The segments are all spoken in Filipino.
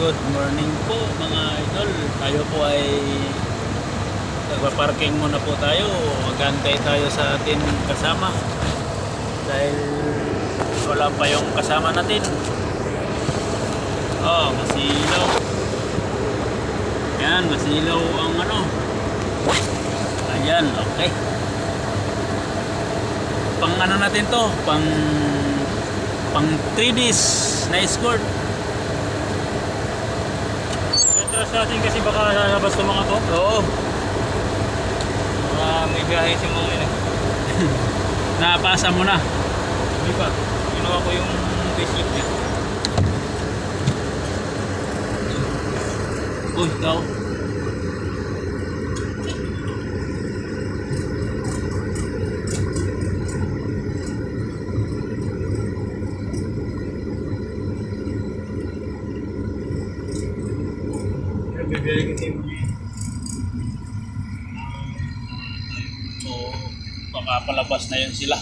Good morning po mga idol. Tayo po ay nagpa-parking muna po tayo. Magantay tayo sa atin kasama. Dahil wala pa yung kasama natin. Oh, masilaw. Yan, masilaw ang ano. Ayan, okay. Pang ano natin to? Pang 3Ds na escort. Atras natin kasi baka lalabas ng mga to. Oo. May biyahe si mga ina. Napasa mo na. Hindi pa. Ginawa ko yung facelift niya. Uy, ikaw. Bibiyahe kasi yung So, baka palabas na yun sila.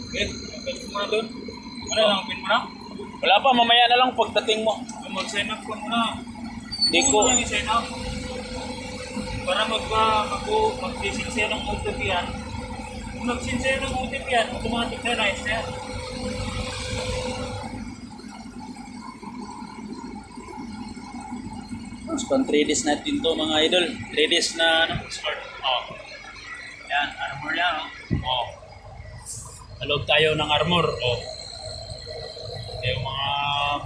okay. Pin mo na doon. Ano lang, pin mo na? Wala pa, mamaya na lang pagdating mo. Mag-sign up ko muna. Di ko. Huwag mo lang i-sign up. Para mag-sincere ng OTP yan. Kung mag-sincere ng OTP yan, automatic na nice na yan. Tapos pang 3Ds natin to mga idol. 3Ds na ano, escort. Oh. Yan, armor yan. Oh. Talog tayo ng armor. Oh. Yung mga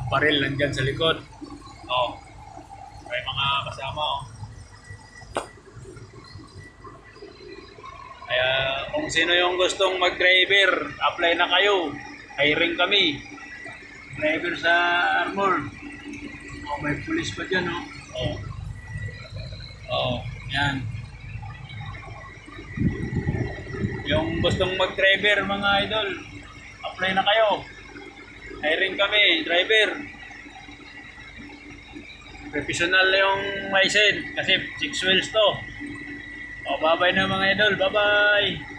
baril nandyan sa likod. Oh. May mga kasama. Oh. Kaya kung sino yung gustong mag-driver, apply na kayo. Hiring kami. Driver sa armor. Oh, may police pa dyan, oh. Oh. Oh, yan. Yung gustong mag-driver, mga idol, apply na kayo. Hiring kami, driver. Professional yung license kasi 6 wheels to. Oh, bye-bye na mga idol. Bye-bye.